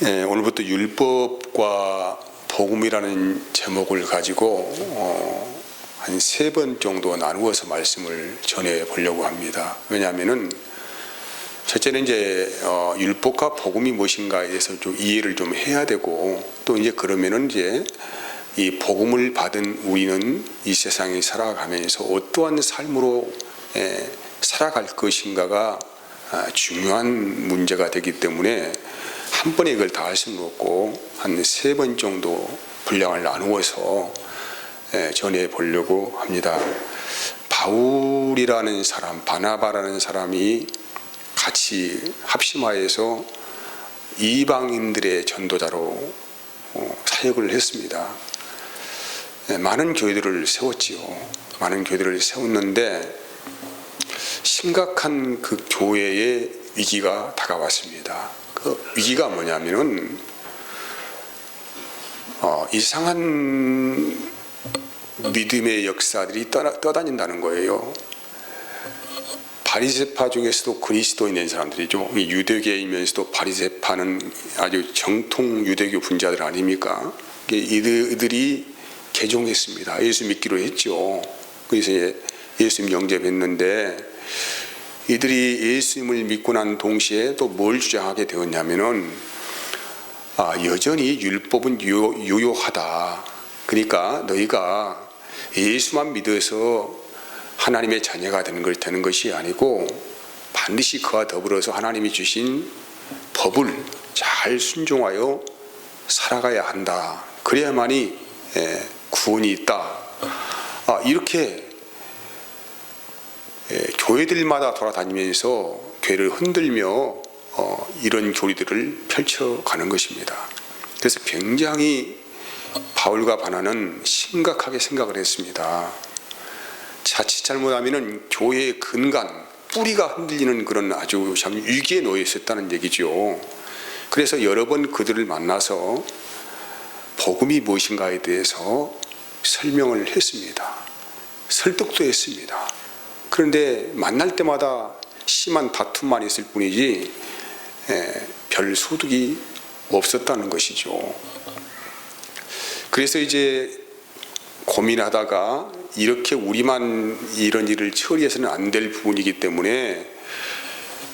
오늘부터 율법과 복음이라는 제목을 가지고 한 3번 정도 나누어서 말씀을 전해 보려고 합니다. 왜냐하면은 첫째는 이제 율법과 복음이 무엇인가에 대해서 좀 이해를 좀 해야 되고, 또 이제 그러면은 이제 이 복음을 받은 우리는 이 세상에 살아가면서 어떠한 삶으로 살아갈 것인가가 중요한 문제가 되기 때문에 한 번에 이걸 다 할 수는 없고 한 3번 정도 분량을 나누어서 전해 보려고 합니다. 바울이라는 사람, 바나바라는 사람이 같이 합심하여서 이방인들의 전도자로 사역을 했습니다. 많은 교회들을 세웠지요. 많은 교회들을 세웠는데 심각한 그 교회의 위기가 다가왔습니다. 그 위기가 뭐냐면은 이상한 믿음의 역사들이 떠다닌다는 거예요. 바리새파 중에서도 그리스도인인 사람들이죠. 유대계이면서도 바리새파는 아주 정통 유대교 분자들 아닙니까? 이들이 개종했습니다. 예수 믿기로 했죠. 그래서 예수님 영접했는데 이들이 예수님을 믿고 난 동시에 또 뭘 주장하게 되었냐면은 여전히 율법은 유효하다. 그러니까 너희가 예수만 믿어서 하나님의 자녀가 되는 것이 아니고 반드시 그와 더불어서 하나님이 주신 법을 잘 순종하여 살아가야 한다. 그래야만이 구원이 있다. 이렇게 교회들마다 돌아다니면서 교회를 흔들며 이런 교리들을 펼쳐가는 것입니다. 그래서 굉장히 바울과 바나는 심각하게 생각을 했습니다. 자칫 잘못하면 교회의 근간, 뿌리가 흔들리는 그런 아주 참 위기에 놓여 있었다는 얘기죠. 그래서 여러 번 그들을 만나서 복음이 무엇인가에 대해서 설명을 했습니다. 설득도 했습니다. 그런데 만날 때마다 심한 다툼만 있을 뿐이지 별 소득이 없었다는 것이죠. 그래서 이제 고민하다가 이렇게 우리만 이런 일을 처리해서는 안 될 부분이기 때문에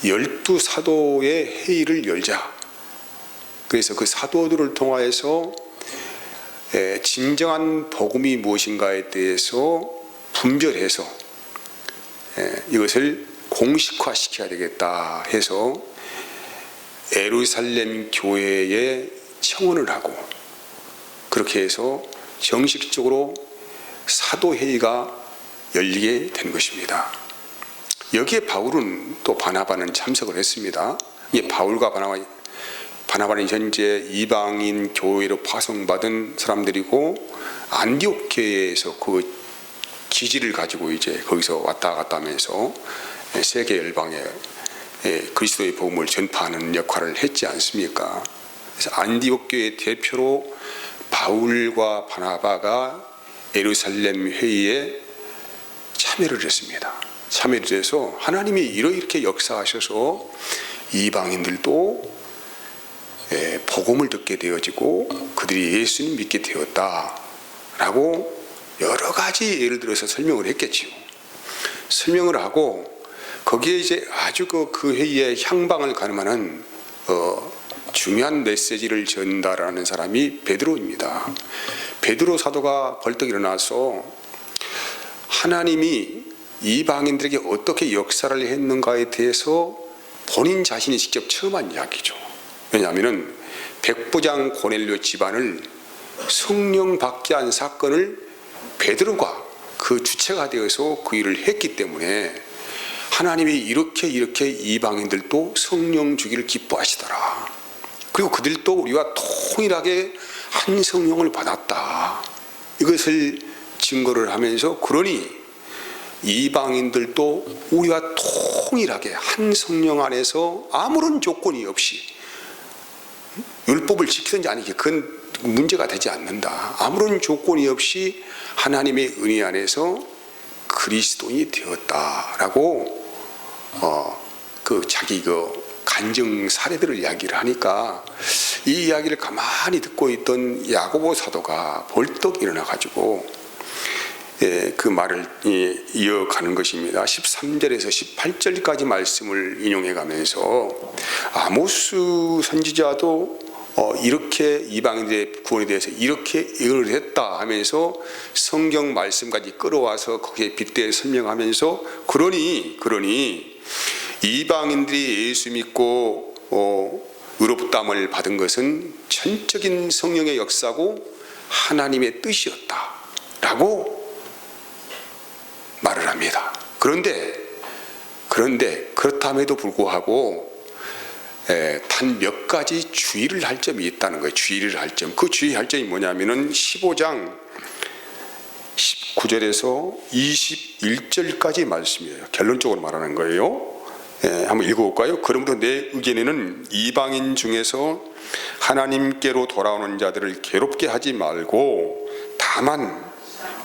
12사도의 회의를 열자. 그래서 그 사도들을 통하여서 진정한 복음이 무엇인가에 대해서 분별해서 이것을 공식화시켜야 되겠다 해서 예루살렘 교회에 청원을 하고, 그렇게 해서 정식적으로 사도회의가 열리게 된 것입니다. 여기에 바울은 또 바나바는 참석을 했습니다. 바울과 바나바는 현재 이방인 교회로 파송받은 사람들이고 안디옥 교회에서 그 기지를 가지고 이제 거기서 왔다 갔다 하면서 세계 열방에 그리스도의 복음을 전파하는 역할을 했지 않습니까? 그래서 안디옥 교회 대표로 바울과 바나바가 예루살렘 회의에 참여를 했습니다. 참여를 해서 하나님이 이렇게 역사하셔서 이방인들도 복음을 듣게 되어지고 그들이 예수님 믿게 되었다라고 여러 가지 예를 들어서 설명을 했겠지요. 설명을 하고 거기에 이제 아주 그 회의에 향방을 가늠하는 중요한 메시지를 전달하는 사람이 베드로입니다. 베드로 사도가 벌떡 일어나서 하나님이 이방인들에게 어떻게 역사를 했는가에 대해서 본인 자신이 직접 체험한 이야기죠. 왜냐하면 백부장 고넬료 집안을 성령 받게 한 사건을 베드로가 그 주체가 되어서 그 일을 했기 때문에 하나님이 이렇게 이방인들도 성령 주기를 기뻐하시더라. 그리고 그들도 우리와 동일하게 한 성령을 받았다. 이것을 증거를 하면서 그러니 이방인들도 우리와 동일하게 한 성령 안에서 아무런 조건이 없이 율법을 지키든지 아니든지 그건 문제가 되지 않는다. 아무런 조건이 없이 하나님의 은혜 안에서 그리스도인이 되었다라고 자기 간증 사례들을 이야기를 하니까 이 이야기를 가만히 듣고 있던 야고보 사도가 벌떡 일어나 가지고 그 말을 이어가는 것입니다. 13절에서 18절까지 말씀을 인용해 가면서 아모스 선지자도 이렇게 이방인들의 구원에 대해서 이렇게 예언을 했다 하면서 성경 말씀까지 끌어와서 거기에 빗대어 설명하면서 그러니 이방인들이 예수 믿고 의롭다함을 받은 것은 전적인 성령의 역사고 하나님의 뜻이었다라고 말을 합니다. 그런데 그렇다함에도 불구하고 단 몇 가지 주의를 할 점이 있다는 거예요. 주의를 할 점. 그 주의할 점이 뭐냐면은 15장 19절에서 21절까지 말씀이에요. 결론적으로 말하는 거예요. 한번 읽어볼까요? 그러므로 내 의견에는 이방인 중에서 하나님께로 돌아오는 자들을 괴롭게 하지 말고 다만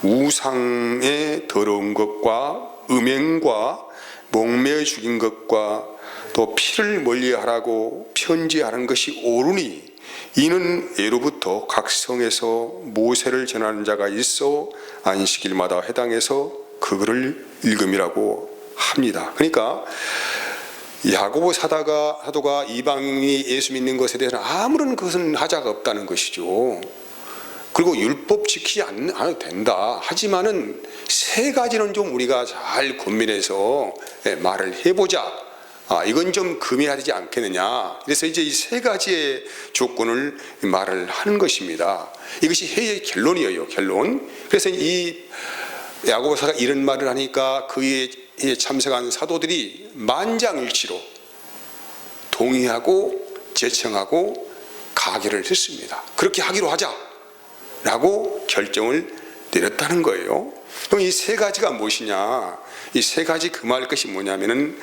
우상의 더러운 것과 음행과 목매어 죽인 것과 또 피를 멀리하라고 편지하는 것이 옳으니 이는 예로부터 각 성에서 모세를 전하는 자가 있어 안식일마다 회당에서 그거를 읽음이라고 합니다. 그러니까 야고보 사도가 이방인이 예수 믿는 것에 대해서는 아무런 것은 하자가 없다는 것이죠. 그리고 율법 지키지 않아도 된다. 하지만은 세 가지는 좀 우리가 잘 고민해서 말을 해보자. 이건 좀 금해야 되지 않겠느냐. 그래서 이제 이 세 가지의 조건을 말을 하는 것입니다. 이것이 회의의 결론이에요. 결론. 그래서 이 야고보사가 이런 말을 하니까 그에 참석한 사도들이 만장일치로 동의하고 제청하고 가결을 했습니다. 그렇게 하기로 하자라고 결정을 내렸다는 거예요. 그럼 이 세 가지가 무엇이냐? 이 세 가지 금할 것이 뭐냐면은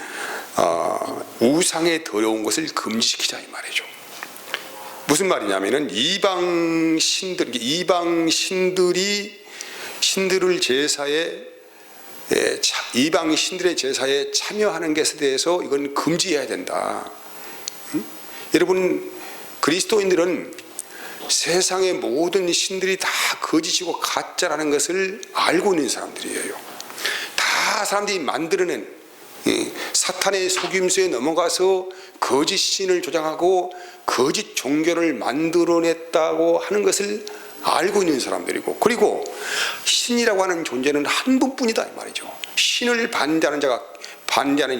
우상의 더러운 것을 금지시키자 이 말이죠. 무슨 말이냐면은 이방 신들을 제사에 이방 신들의 제사에 참여하는 것에 대해서 이건 금지해야 된다. 여러분, 그리스도인들은 세상의 모든 신들이 다 거짓이고 가짜라는 것을 알고 있는 사람들이에요. 다 사람들이 만들어낸 사탄의 속임수에 넘어가서 거짓 신을 조장하고 거짓 종교를 만들어냈다고 하는 것을 알고 있는 사람들이고, 그리고 신이라고 하는 존재는 한 분뿐이다 이 말이죠. 신을 반대하는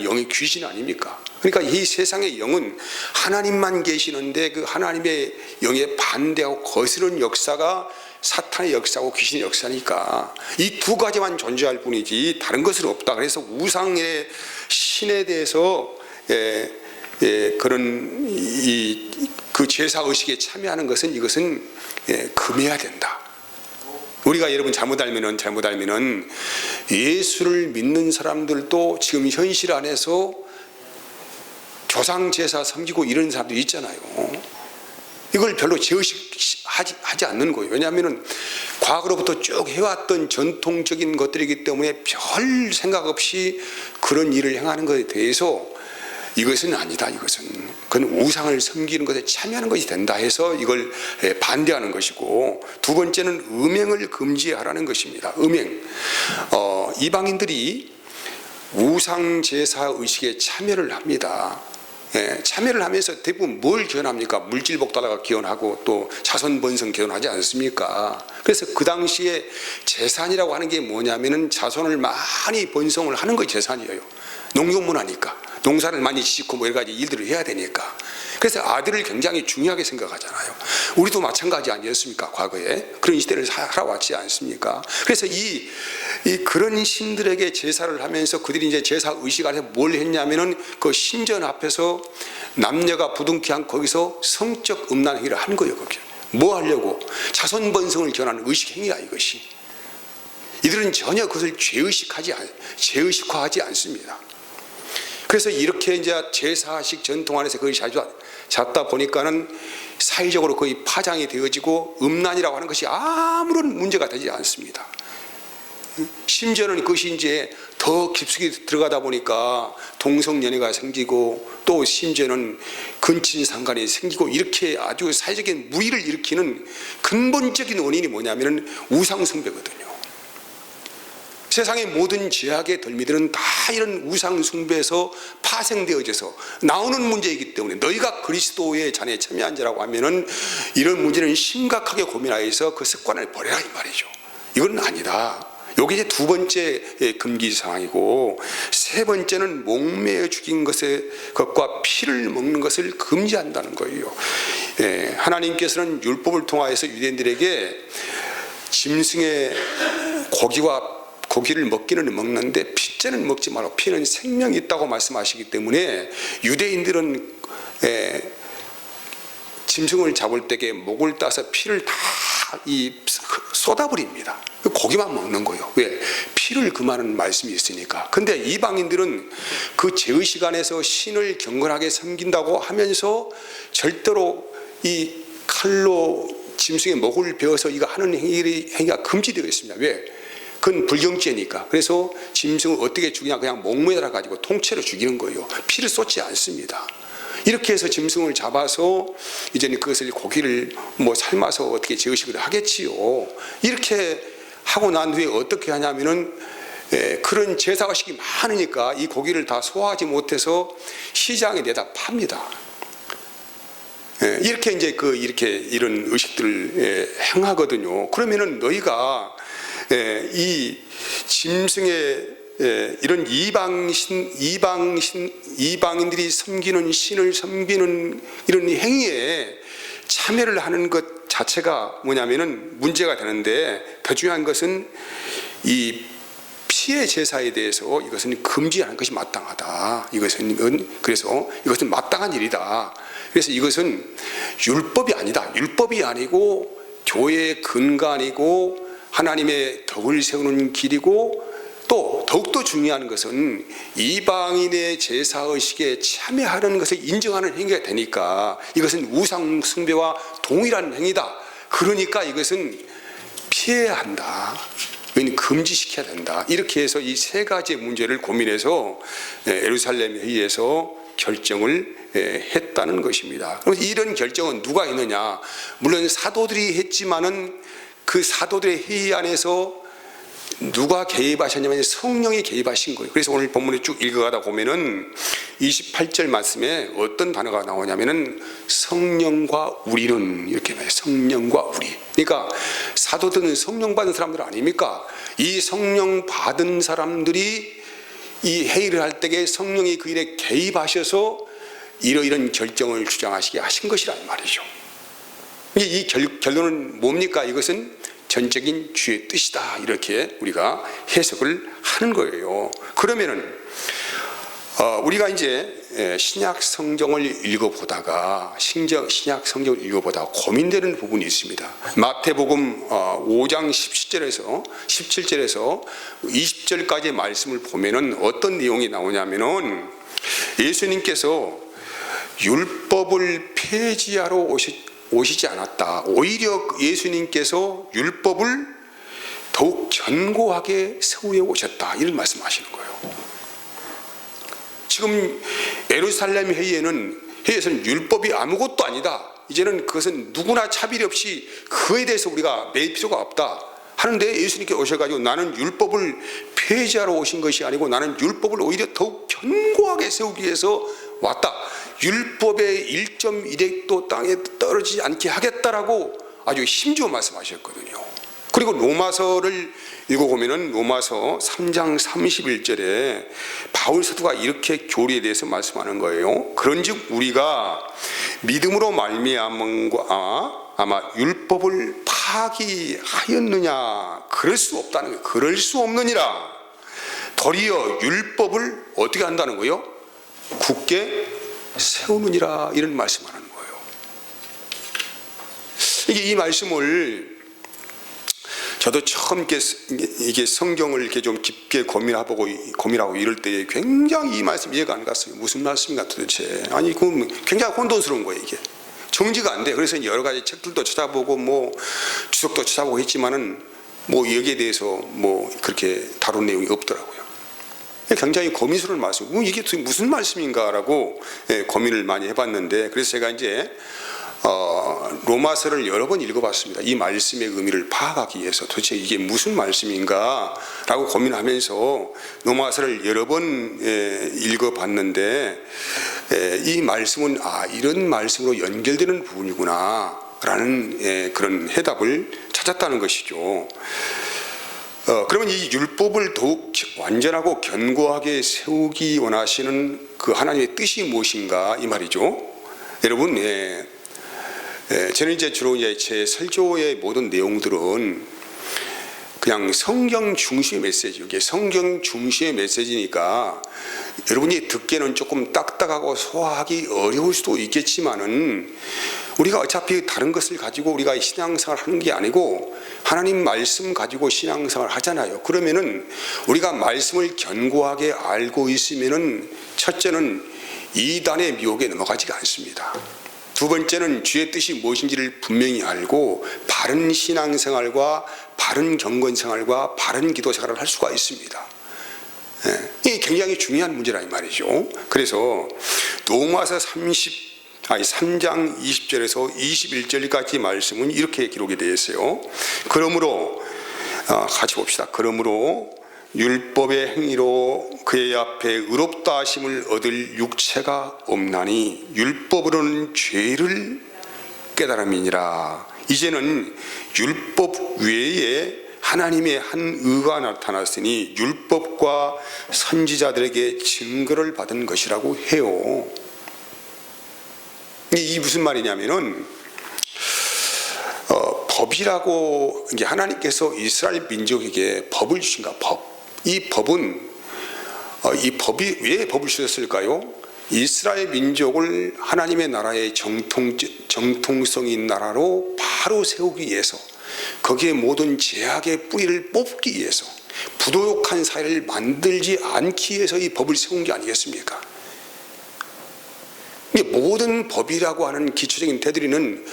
영이 귀신 아닙니까? 그러니까 이 세상의 영은 하나님만 계시는데 그 하나님의 영에 반대하고 거스르는 역사가 사탄의 역사고 귀신의 역사니까 이 두 가지만 존재할 뿐이지 다른 것은 없다. 그래서 우상의 신에 대해서 그런 그 제사 의식에 참여하는 것은 이것은 금해야 된다. 우리가 여러분 잘못 알면은 예수를 믿는 사람들도 지금 현실 안에서 조상 제사 섬기고 이런 사람들이 있잖아요. 이걸 별로 제의식하지 않는 거예요. 왜냐하면은 과거로부터 쭉 해왔던 전통적인 것들이기 때문에 별 생각 없이 그런 일을 행하는 것에 대해서 이것은 아니다. 그건 우상을 섬기는 것에 참여하는 것이 된다 해서 이걸 반대하는 것이고, 두 번째는 음행을 금지하라는 것입니다. 음행. 이방인들이 우상 제사 의식에 참여를 합니다. 참여를 하면서 대부분 뭘 기원합니까? 물질복달라가 기원하고 또 자손번성 기원하지 않습니까? 그래서 그 당시에 재산이라고 하는 게 뭐냐면은 자손을 많이 번성을 하는 거 재산이에요. 농경문화니까 농사를 많이 짓고 뭐 여러 가지 일들을 해야 되니까. 그래서 아들을 굉장히 중요하게 생각하잖아요. 우리도 마찬가지 아니었습니까? 과거에 그런 시대를 살아왔지 않습니까? 그래서 그런 신들에게 제사를 하면서 그들이 이제 제사 의식 안에서 뭘 했냐면은 그 신전 앞에서 남녀가 부둥켜 앉고 거기서 성적 음란 행위를 한 거예요. 거기 뭐 하려고? 자손 번성을 기원하는 의식 행위야 이것이. 이들은 전혀 그것을 죄의식화하지 않습니다. 그래서 이렇게 이제 제사식 전통 안에서 그것이 자주 잡다 보니까는 사회적으로 거의 파장이 되어지고 음란이라고 하는 것이 아무런 문제가 되지 않습니다. 심지어는 그것이 이제 더 깊숙이 들어가다 보니까 동성연애가 생기고 또 심지어는 근친상간이 생기고 이렇게 아주 사회적인 무의를 일으키는 근본적인 원인이 뭐냐면 우상숭배거든요. 세상의 모든 죄악의 덜미들은 다 이런 우상숭배에서 파생되어져서 나오는 문제이기 때문에 너희가 그리스도의 잔에 참여한 자라고 하면은 이런 문제는 심각하게 고민하여서 그 습관을 버려라 이 말이죠. 이건 아니다. 여기 이제 두 번째 금기 사항이고, 세 번째는 목매어 죽인 것과 피를 먹는 것을 금지한다는 거예요. 하나님께서는 율법을 통하여서 유대인들에게 짐승의 고기를 먹기는 먹는데 피째는 먹지 말고 피는 생명이 있다고 말씀하시기 때문에 유대인들은 짐승을 잡을 때에 목을 따서 피를 다 쏟아버립니다. 고기만 먹는 거예요. 왜? 피를 금하는 말씀이 있으니까. 근데 이방인들은 그 제의식 안에서 신을 경건하게 섬긴다고 하면서 절대로 이 칼로 짐승의 목을 베어서 이거 하는 행위가 금지되어 있습니다. 왜? 그건 불경죄니까. 그래서 짐승을 어떻게 죽이냐, 그냥 목매달아 가지고 통째로 죽이는 거예요. 피를 쏟지 않습니다. 이렇게 해서 짐승을 잡아서 이제는 그것을 고기를 삶아서 어떻게 제의식을 하겠지요. 이렇게 하고 난 후에 어떻게 하냐면은 그런 제사의식이 많으니까 이 고기를 다 소화하지 못해서 시장에 내다 팝니다. 이렇게 이제 이런 의식들을 행하거든요. 그러면은 너희가 이 짐승의 이런 이방인들이 섬기는 신을 섬기는 이런 행위에 참여를 하는 것 자체가 뭐냐면은 문제가 되는데, 더 중요한 것은 이 피의 제사에 대해서 이것은 금지하는 것이 마땅하다. 그래서 이것은 마땅한 일이다. 그래서 이것은 율법이 아니다. 율법이 아니고 교회의 근간이고 하나님의 덕을 세우는 길이고, 또 더욱더 중요한 것은 이방인의 제사의식에 참여하는 것을 인정하는 행위가 되니까 이것은 우상숭배와 동일한 행위다. 그러니까 이것은 피해야 한다. 금지시켜야 된다. 이렇게 해서 이 세 가지 문제를 고민해서 예루살렘 회의에서 결정을 했다는 것입니다. 그래서 이런 결정은 누가 했느냐? 물론 사도들이 했지만은 그 사도들의 회의 안에서 누가 개입하셨냐면 성령이 개입하신 거예요. 그래서 오늘 본문에 쭉 읽어가다 보면은 28절 말씀에 어떤 단어가 나오냐면은 성령과 우리는 이렇게 나와요. 성령과 우리. 그러니까 사도들은 성령 받은 사람들 아닙니까? 이 성령 받은 사람들이 이 회의를 할 때에 성령이 그 일에 개입하셔서 이러이런 결정을 주장하시게 하신 것이란 말이죠. 이 결론은 뭡니까? 이것은 전적인 주의 뜻이다. 이렇게 우리가 해석을 하는 거예요. 그러면은 우리가 이제 신약 성경을 읽어보다가 고민되는 부분이 있습니다. 마태복음 5장 17절에서 20절까지의 말씀을 보면은 어떤 내용이 나오냐면은 예수님께서 율법을 폐지하러 오시지 않았다. 오히려 예수님께서 율법을 더욱 견고하게 세우려 오셨다. 이런 말씀하시는 거예요. 지금 예루살렘 회의에서는 율법이 아무것도 아니다. 이제는 그것은 누구나 차별 없이 그에 대해서 우리가 매일 필요가 없다 하는데, 예수님께 오셔가지고 나는 율법을 폐지하러 오신 것이 아니고 나는 율법을 오히려 더욱 견고하게 세우기 위해서 왔다. 율법의 1.1획도 땅에 떨어지지 않게 하겠다라고 아주 힘주어 말씀하셨거든요. 그리고 로마서를 읽어보면은 로마서 3장 31절에 바울 사도가 이렇게 교리에 대해서 말씀하는 거예요. 그런즉 우리가 믿음으로 말미암아 아마 율법을 파기하였느냐? 그럴 수 없다는 거예요. 그럴 수 없느니라. 도리어 율법을 어떻게 한다는 거예요? 굳게 세우느니라. 이런 말씀하는 거예요. 이 말씀을 저도 처음 이게 성경을 이렇게 좀 깊게 고민하고 이럴 때 굉장히 이 말씀 이해가 안 갔어요. 무슨 말씀인가 도대체. 아니, 그건 굉장히 혼돈스러운 거예요, 이게. 정지가 안 돼. 그래서 여러 가지 책들도 찾아보고 주석도 찾아보고 했지만은 뭐 여기에 대해서 뭐 그렇게 다룬 내용이 없더라고요. 굉장히 고민스러운 말씀. 이게 무슨 말씀인가라고 고민을 많이 해봤는데, 그래서 제가 이제 로마서를 여러 번 읽어봤습니다. 이 말씀의 의미를 파악하기 위해서 도대체 이게 무슨 말씀인가라고 고민하면서 로마서를 여러 번 읽어봤는데, 이 말씀은 이런 말씀으로 연결되는 부분이구나라는 그런 해답을 찾았다는 것이죠. 그러면 이 율법을 더욱 완전하고 견고하게 세우기 원하시는 그 하나님의 뜻이 무엇인가, 이 말이죠. 여러분, 저는 이제 주로 제 설교의 모든 내용들은 그냥 성경 중심의 메시지, 이게 성경 중심의 메시지니까 여러분이 듣기에는 조금 딱딱하고 소화하기 어려울 수도 있겠지만은, 우리가 어차피 다른 것을 가지고 우리가 신앙생활 하는 게 아니고 하나님 말씀 가지고 신앙생활 하잖아요. 그러면은 우리가 말씀을 견고하게 알고 있으면은, 첫째는 이단의 미혹에 넘어가지가 않습니다. 두 번째는 주의 뜻이 무엇인지를 분명히 알고 바른 신앙생활과 바른 경건생활과 바른 기도생활을 할 수가 있습니다. 이게 굉장히 중요한 문제라 이 말이죠. 그래서 로마서 3장 20절에서 21절까지 말씀은 이렇게 기록이 되어 있어요. 그러므로 같이 봅시다. 그러므로 율법의 행위로 그의 앞에 의롭다 하심을 얻을 육체가 없나니 율법으로는 죄를 깨달음이니라. 이제는 율법 외에 하나님의 한 의가 나타났으니 율법과 선지자들에게 증거를 받은 것이라고 해요. 이 무슨 말이냐면은, 법이라고, 이게 하나님께서 이스라엘 민족에게 법을 주신가, 법. 이 법은, 이 법이 왜 법을 주셨을까요? 이스라엘 민족을 하나님의 나라의 정통성인 나라로 바로 세우기 위해서, 거기에 모든 죄악의 뿌리를 뽑기 위해서, 부도덕한 사회를 만들지 않기 위해서 이 법을 세운 게 아니겠습니까? 모든 법이라고 하는 기초적인 테두리는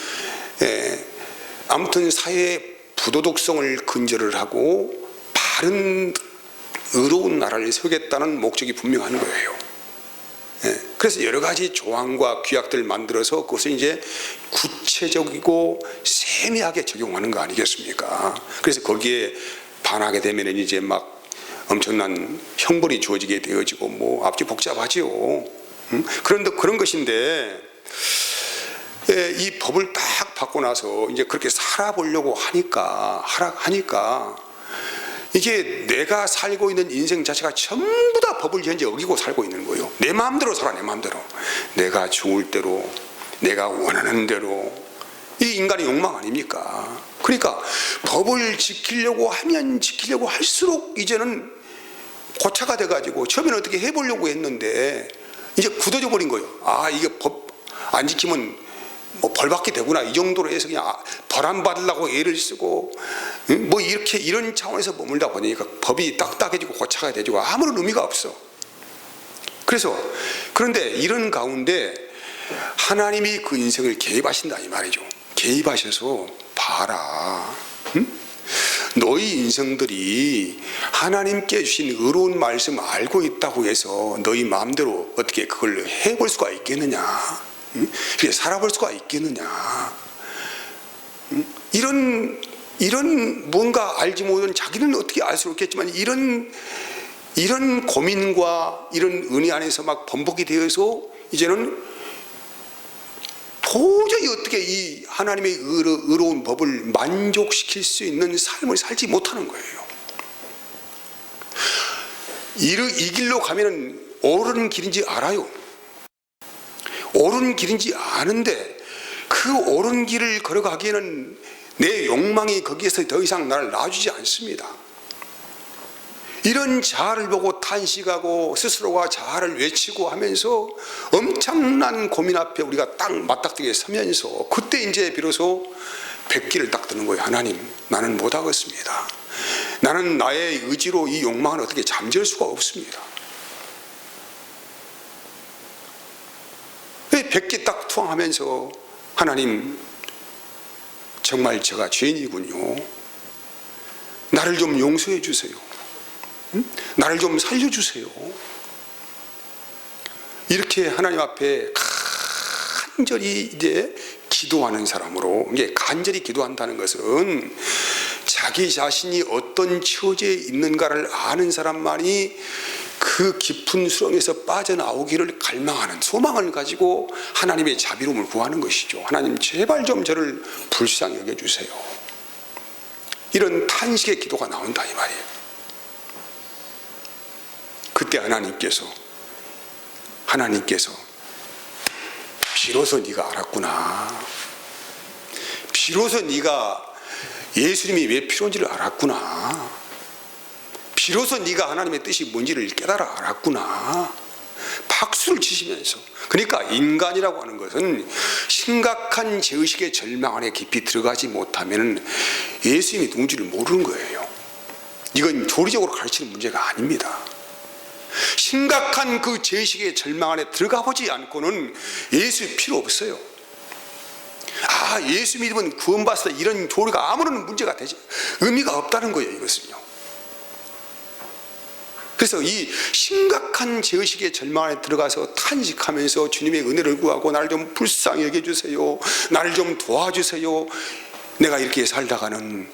아무튼 사회의 부도덕성을 근절을 하고 바른 의로운 나라를 세우겠다는 목적이 분명한 거예요. 그래서 여러 가지 조항과 규약들을 만들어서 그것을 이제 구체적이고 세밀하게 적용하는 거 아니겠습니까? 그래서 거기에 반하게 되면 이제 막 엄청난 형벌이 주어지게 되어지고 뭐 앞뒤 복잡하지요. 그런데 그런 것인데, 이 법을 딱 받고 나서 이제 그렇게 살아보려고 하니까 이게 내가 살고 있는 인생 자체가 전부 다 법을 현재 어기고 살고 있는 거예요. 내 마음대로 살아, 내 마음대로. 내가 좋을 대로, 내가 원하는 대로. 이 인간의 욕망 아닙니까? 그러니까 법을 지키려고 하면 지키려고 할수록 이제는 고차가 돼가지고, 처음에는 어떻게 해보려고 했는데 이제 굳어져 버린 거예요. 이게 법 안 지키면 뭐 벌받게 되구나, 이 정도로 해서 그냥 벌 안 받으려고 애를 쓰고 뭐 이런 차원에서 머물다 보니까 법이 딱딱해지고 고차가 되지고 아무런 의미가 없어. 그런데 이런 가운데 하나님이 그 인생을 개입하신다 이 말이죠. 개입하셔서 봐라. 너희 인생들이 하나님께 주신 의로운 말씀 알고 있다고 해서 너희 마음대로 어떻게 그걸 해볼 수가 있겠느냐, 그렇게 살아볼 수가 있겠느냐, 이런 뭔가 알지 못한, 자기는 어떻게 알 수 없겠지만 이런 고민과 이런 은혜 안에서 막 번복이 되어서 이제는 도저히 어떻게 이 하나님의 의로운 법을 만족시킬 수 있는 삶을 살지 못하는 거예요. 이 길로 가면은 옳은 길인지 알아요. 옳은 길인지 아는데 그 옳은 길을 걸어가기에는 내 욕망이 거기에서 더 이상 나를 놔주지 않습니다. 이런 자아를 보고 탄식하고 스스로가 자아를 외치고 하면서 엄청난 고민 앞에 우리가 딱 맞닥뜨리게 서면서, 그때 이제 비로소 백기를 딱 드는 거예요. 하나님, 나는 못하겠습니다. 나는 나의 의지로 이 욕망을 어떻게 잠재울 수가 없습니다. 백기 딱 투항하면서, 하나님, 정말 제가 죄인이군요. 나를 좀 용서해 주세요. 나를 좀 살려주세요. 이렇게 하나님 앞에 간절히 이제 기도하는 사람으로, 이게 간절히 기도한다는 것은 자기 자신이 어떤 처지에 있는가를 아는 사람만이 그 깊은 수렁에서 빠져나오기를 갈망하는 소망을 가지고 하나님의 자비로움을 구하는 것이죠. 하나님 제발 좀 저를 불쌍히 여겨주세요. 이런 탄식의 기도가 나온다 이 말이에요. 그때 하나님께서 비로소 네가 알았구나. 비로소 네가 예수님이 왜 필요한지를 알았구나. 비로소 네가 하나님의 뜻이 뭔지를 깨달아 알았구나. 박수를 치시면서, 그러니까 인간이라고 하는 것은 심각한 죄의식의 절망 안에 깊이 들어가지 못하면 예수님이 누군지를 모르는 거예요. 이건 조리적으로 가르치는 문제가 아닙니다. 심각한 그 죄의식의 절망 안에 들어가 보지 않고는 예수 필요 없어요. 예수 믿으면 구원받았다, 이런 조리가 아무런 문제가 되지 의미가 없다는 거예요. 이것은요. 그래서 이 심각한 죄의식의 절망 안에 들어가서 탄식하면서 주님의 은혜를 구하고 나를 좀 불쌍히 여겨주세요, 나를 좀 도와주세요, 내가 이렇게 살다가는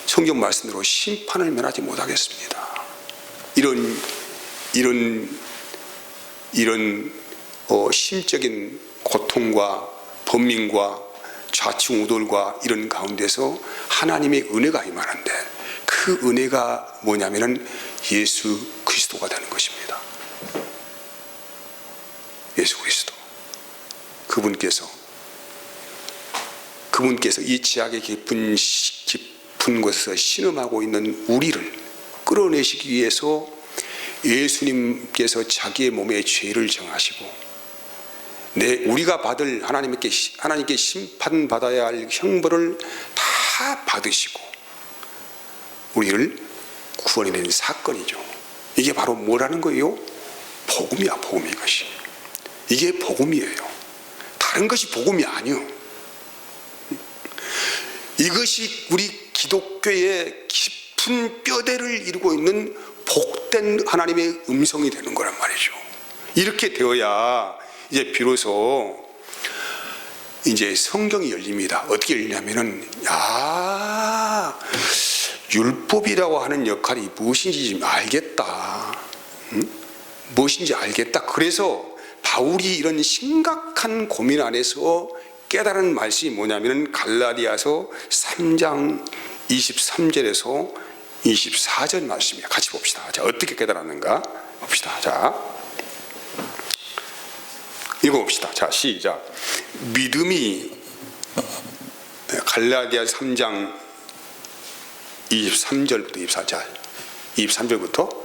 성경 말씀대로 심판을 면하지 못하겠습니다. 이런 심적인 고통과 번민과 좌충우돌과 이런 가운데서 하나님의 은혜가 임하는데, 그 은혜가 뭐냐면은 예수 그리스도가 되는 것입니다. 예수 그리스도. 그분께서 이 지악의 깊은 곳에서 신음하고 있는 우리를 끌어내시기 위해서 예수님께서 자기의 몸에 죄를 정하시고 우리가 받을 하나님께 심판받아야 할 형벌을 다 받으시고 우리를 구원해낸 사건이죠. 이게 바로 뭐라는 거예요? 복음이야. 복음. 이것이, 이게 복음이에요. 다른 것이 복음이 아니요. 이것이 우리 기독교의 깊은 뼈대를 이루고 있는 복된 하나님의 음성이 되는 거란 말이죠. 이렇게 되어야 이제 비로소 이제 성경이 열립니다. 어떻게 열리냐면은, 율법이라고 하는 역할이 무엇인지 좀 알겠다. 무엇인지 알겠다. 그래서 바울이 이런 심각한 고민 안에서 깨달은 말씀이 뭐냐면은 갈라디아서 3장 23절에서 24절 말씀이에요. 같이 봅시다. 자, 어떻게 깨달았는가 봅시다. 자, 읽어봅시다. 자, 시작. 믿음이, 갈라디아 3장 23절부터 23절부터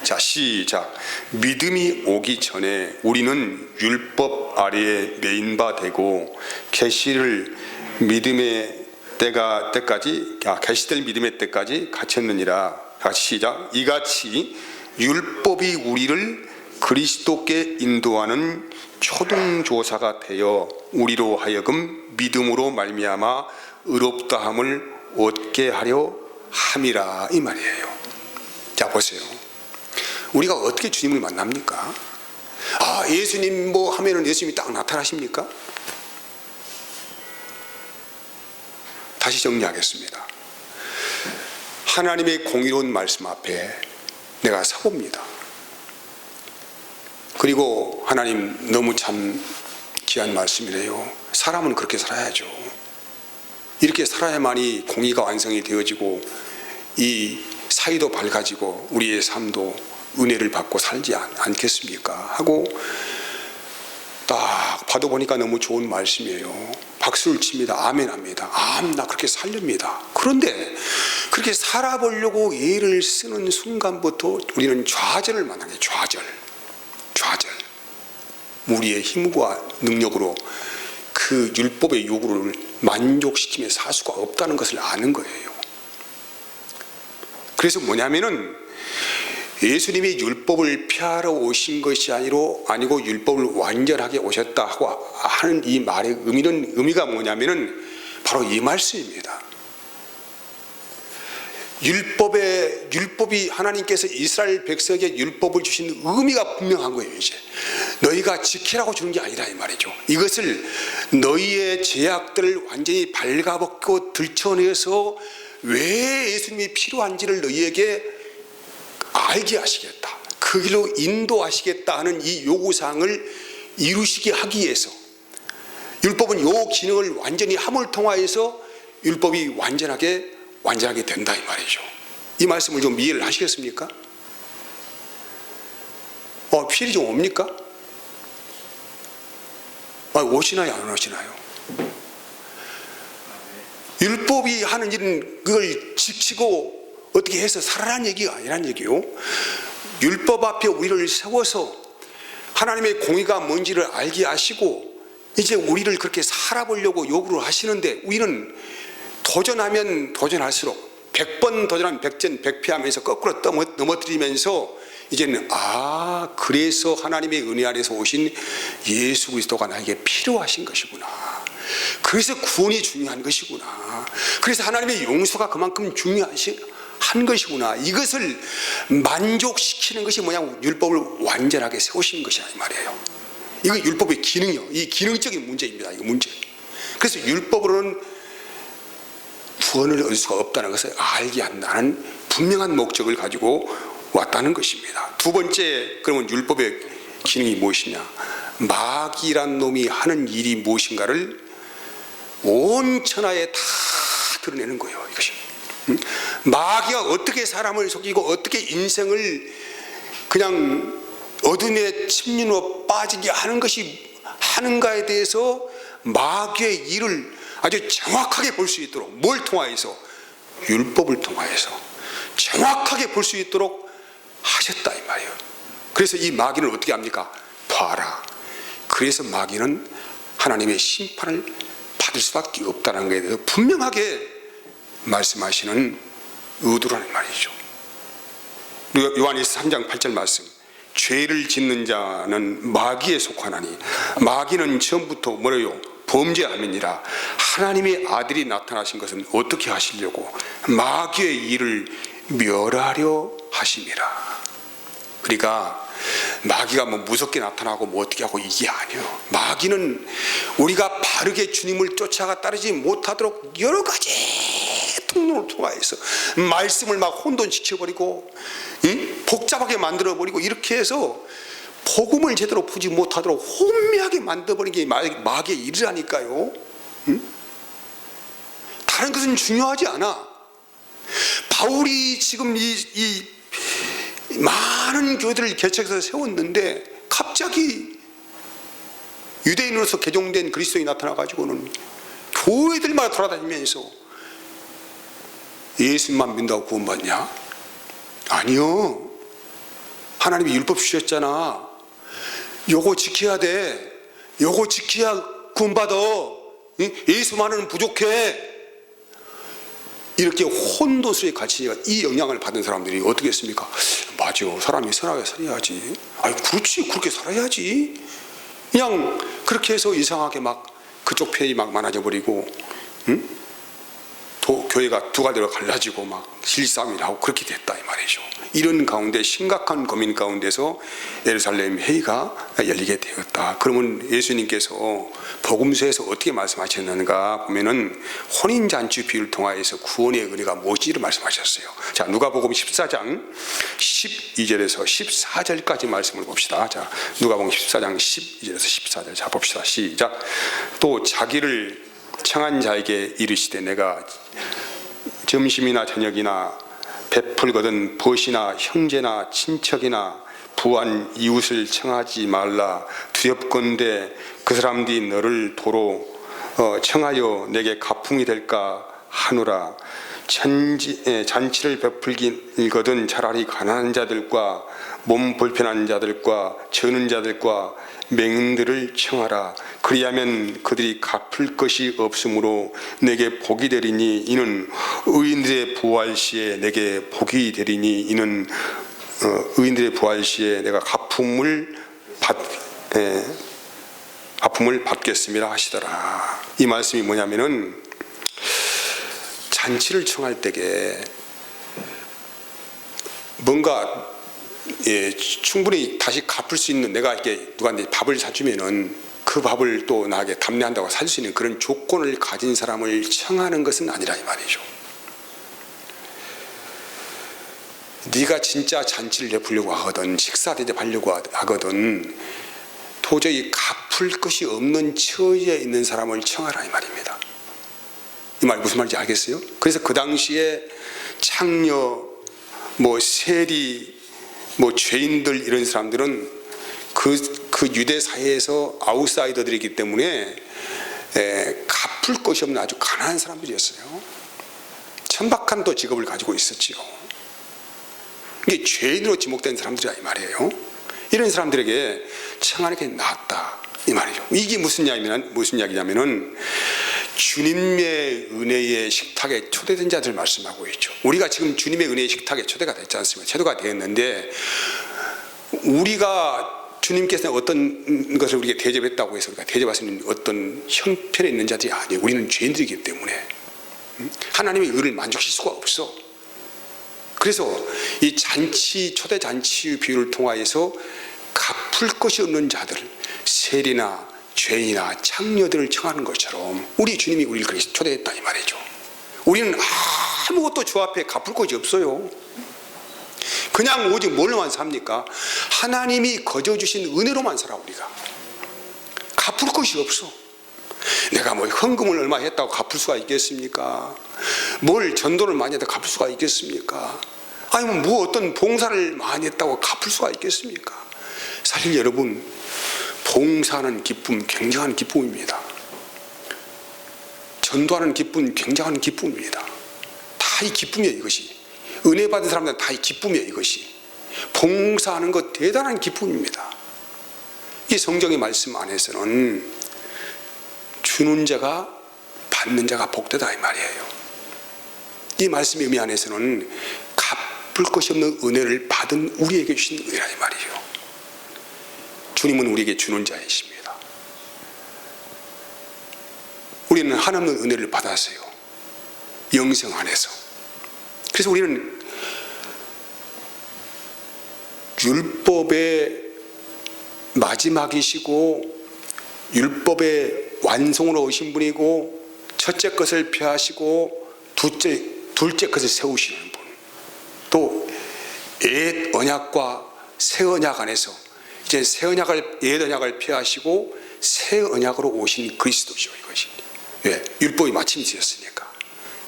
자, 시작. 믿음이 오기 전에 우리는 율법 아래에 매인 바 되고 계시될 믿음의 때까지 갇혔느니라. 같이 시작. 이같이 율법이 우리를 그리스도께 인도하는 초등조사가 되어 우리로 하여금 믿음으로 말미암아 의롭다함을 얻게 하려 함이라, 이 말이에요. 자, 보세요. 우리가 어떻게 주님을 만납니까? 예수님 뭐 하면은 예수님이 딱 나타나십니까? 다시 정리하겠습니다. 하나님의 공의로운 말씀 앞에 내가 서봅니다. 그리고 하나님, 너무 참 귀한 말씀이래요. 사람은 그렇게 살아야죠. 이렇게 살아야만이 공의가 완성이 되어지고 이 사이도 밝아지고 우리의 삶도 은혜를 받고 살지 않겠습니까? 하고 딱 봐도 보니까 너무 좋은 말씀이에요. 박수를 칩니다. 아멘 합니다. 나 그렇게 살렵니다. 그런데 그렇게 살아보려고 예를 쓰는 순간부터 우리는 좌절을 만나게. 좌절. 우리의 힘과 능력으로 그 율법의 요구를 만족시키며 살 수가 없다는 것을 아는 거예요. 그래서 뭐냐면은 예수님이 율법을 폐하러 오신 것이 아니고 율법을 완전하게 오셨다 하고 하는 이 말의 의미가 뭐냐면은 바로 이 말씀입니다. 율법이 하나님께서 이스라엘 백성에게 율법을 주신 의미가 분명한 거예요. 이제 너희가 지키라고 주는 게 아니라 이 말이죠. 이것을 너희의 죄악들을 완전히 발가벗고 들춰내서 왜 예수님이 필요한지를 너희에게 알게 하시겠다, 그 길로 인도하시겠다 하는 이 요구사항을 이루시게 하기 위해서 율법은 요 기능을 완전히 함을 통하여서 율법이 완전하게 된다 이 말이죠. 이 말씀을 좀 이해를 하시겠습니까? 필이 좀 옵니까? 오시나요 안 오시나요? 율법이 하는 일은 그걸 지키고 어떻게 해서 살아라는 얘기가 아니란 얘기요. 율법 앞에 우리를 세워서 하나님의 공의가 뭔지를 알게 하시고 이제 우리를 그렇게 살아보려고 요구를 하시는데, 우리는 도전하면 도전할수록 100번 도전하면 100전 100패하면서 거꾸로 넘어뜨리면서 이제는 그래서 하나님의 은혜 안에서 오신 예수 그리스도가 나에게 필요하신 것이구나, 그래서 구원이 중요한 것이구나, 그래서 하나님의 용서가 그만큼 중요한 것이구나, 이것을 만족시키는 것이 뭐냐면 율법을 완전하게 세우시는 것이라 이 말이에요. 이거 율법의 기능이요, 이 기능적인 문제입니다. 이거 문제. 그래서 율법으로는 구원을 얻을 수가 없다는 것을 알게 한다는 분명한 목적을 가지고 왔다는 것입니다. 두 번째, 그러면 율법의 기능이 무엇이냐? 마귀란 놈이 하는 일이 무엇인가를 온 천하에 다 드러내는 거예요. 이것이 마귀가 어떻게 사람을 속이고 어떻게 인생을 그냥 어둠의 침륜으로 빠지게 하는가에 대해서 마귀의 일을 아주 정확하게 볼 수 있도록, 뭘 통하여서? 율법을 통하여서 정확하게 볼 수 있도록 하셨다 이 말이에요. 그래서 이 마귀는 어떻게 합니까? 봐라. 그래서 마귀는 하나님의 심판을 받을 수밖에 없다는 것에 대해서 분명하게 말씀하시는 의도라는 말이죠. 요한일서 3장 8절 말씀, 죄를 짓는 자는 마귀에 속하나니 마귀는 처음부터 뭐래요? 범죄함이니라. 하나님의 아들이 나타나신 것은 어떻게 하시려고? 마귀의 일을 멸하려 하심이라. 그러니까 마귀가 뭐 무섭게 나타나고 뭐 어떻게 하고 이게 아니에요. 마귀는 우리가 바르게 주님을 쫓아가 따르지 못하도록 여러 가지 통로를 통하여서 말씀을 막 혼돈시켜버리고 복잡하게 만들어버리고 이렇게 해서 복음을 제대로 보지 못하도록 혼미하게 만들어버리는 게 마귀의 일이라니까요. 다른 것은 중요하지 않아. 바울이 지금 이 많은 교회들을 개척해서 세웠는데 갑자기 유대인으로서 개종된 그리스도인이 나타나가지고는 교회들마다 돌아다니면서 예수님만 믿는다고 구원받냐? 아니요. 하나님이 율법 주셨잖아. 요거 지켜야 돼. 요거 지켜야 구원받아. 예수만은 부족해. 이렇게 혼돈스레 가르치니까 이 영향을 받은 사람들이 어떻게 했습니까? 맞아, 사람이 선하게 살아야지. 그렇지, 그렇게 살아야지. 그냥 그렇게 해서 이상하게 막 그쪽 편이 막 많아져 버리고, 교회가 두 갈래로 갈라지고 막 실싸움이 나고 그렇게 됐다 이 말이죠. 이런 가운데 심각한 고민 가운데서 예루살렘 회의가 열리게 되었다. 그러면 예수님께서 복음서에서 어떻게 말씀하셨는가 보면은 혼인잔치 비유를 통하여서 구원의 은혜가 무엇인지를 말씀하셨어요. 자, 누가복음 14장 12절에서 14절까지 말씀을 봅시다. 자, 누가복음 14장 12절에서 14절. 자, 봅시다. 시작. 또 자기를 청한 자에게 이르시되 내가 점심이나 저녁이나 베풀거든 벗이나 형제나 친척이나 부한 이웃을 청하지 말라. 두렵건대 그 사람들이 너를 도로 청하여 내게 가풍이 될까 하노라. 잔치를 베풀거든 차라리 가난한 자들과 몸 불편한 자들과 저는 자들과 맹인들을 청하라. 그리하면 그들이 갚을 것이 없으므로 내게 복이 되리니 이는 의인들의 부활 시에 내게 복이 되리니 이는 의인들의 부활 시에 내가 가품을 받겠습니다 하시더라. 이 말씀이 뭐냐면은 잔치를 청할 때에 뭔가 충분히 다시 갚을 수 있는, 내가 이렇게 누구한테 밥을 사주면은 그 밥을 또 나에게 답례한다고 살 수 있는 그런 조건을 가진 사람을 청하는 것은 아니라 이 말이죠. 네가 진짜 잔치를 베풀려고 하거든, 식사 대접하려고 하거든, 도저히 갚을 것이 없는 처지에 있는 사람을 청하라 이 말입니다. 이 말 무슨 말인지 알겠어요? 그래서 그 당시에 창녀, 세리, 죄인들, 이런 사람들은 그 유대 사회에서 아웃사이더들이기 때문에 갚을 것이 없는 아주 가난한 사람들이었어요. 천박한 또 직업을 가지고 있었지요. 이게 죄인으로 지목된 사람들이야 이 말이에요. 이런 사람들에게 청하는 게 낫다 이 말이죠. 이게 무슨 이야기냐면은 주님의 은혜의 식탁에 초대된 자들 말씀하고 있죠. 우리가 지금 주님의 은혜의 식탁에 초대가 됐지 않습니까? 초대가 되었는데, 우리가 주님께서 어떤 것을 우리에게 대접했다고 해서 우리가 대접할 수 있는 어떤 형편에 있는 자들이 아니에요. 우리는 죄인들이기 때문에 하나님의 의를 만족시킬 수가 없어. 그래서 이 초대 잔치 비유를 통하여서 갚을 것이 없는 자들, 세리나 죄인이나 창녀들을 청하는 것처럼 우리 주님이 우리를 그렇게 초대했다 이 말이죠. 우리는 아무것도 주 앞에 갚을 것이 없어요. 그냥 오직 뭘로만 삽니까? 하나님이 거저 주신 은혜로만 살아. 우리가 갚을 것이 없어. 내가 헌금을 얼마 했다고 갚을 수가 있겠습니까? 뭘 전도를 많이 했다고 갚을 수가 있겠습니까? 아니면 어떤 봉사를 많이 했다고 갚을 수가 있겠습니까? 사실 여러분, 봉사하는 기쁨 굉장한 기쁨입니다. 전도하는 기쁨 굉장한 기쁨입니다. 다 이 기쁨이에요. 이것이 은혜 받은 사람들은 다 이 기쁨이에요. 이것이 봉사하는 것 대단한 기쁨입니다. 이 성경의 말씀 안에서는 주는 자가 받는 자가 복되다 이 말이에요. 이 말씀의 의미 안에서는 갚을 것이 없는 은혜를 받은 우리에게 주신 은혜라 이 말이에요. 주님은 우리에게 주는 자이십니다. 우리는 한없는 은혜를 받았어요. 영생 안에서. 그래서 우리는 율법의 마지막이시고 율법의 완성으로 오신 분이고, 첫째 것을 폐하시고 둘째 것을 세우시는 분, 또 옛 언약과 새 언약 안에서 이제 옛 언약을 폐하시고 새 언약으로 오신 그리스도죠. 이것이 율법이 마침이 되었으니까.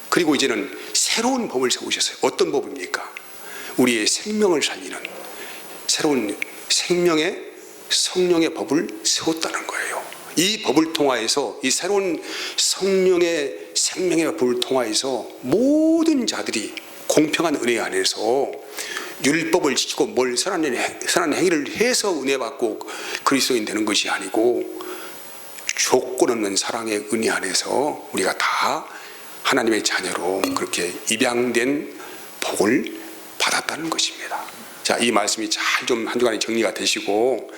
그리고 이제는 새로운 법을 세우셨어요. 어떤 법입니까? 우리의 생명을 살리는 새로운 생명의 성령의 법을 세웠다는 거예요. 이 법을 통하여서, 이 새로운 성령의 생명의 법을 통하여서 모든 자들이 공평한 은혜 안에서 율법을 지키고 선한 행위를 해서 은혜 받고 그리스도인 되는 것이 아니고, 조건 없는 사랑의 은혜 안에서 우리가 다 하나님의 자녀로 그렇게 입양된 복을 받았다는 것입니다. 자, 이 말씀이 잘 좀 한 주간에 정리가 되시고,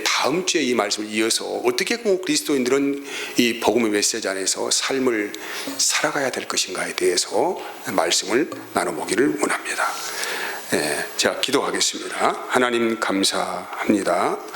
다음 주에 이 말씀을 이어서 어떻게 그리스도인들은 이 복음의 메시지 안에서 삶을 살아가야 될 것인가에 대해서 말씀을 나눠보기를 원합니다. 제가 기도하겠습니다. 하나님 감사합니다.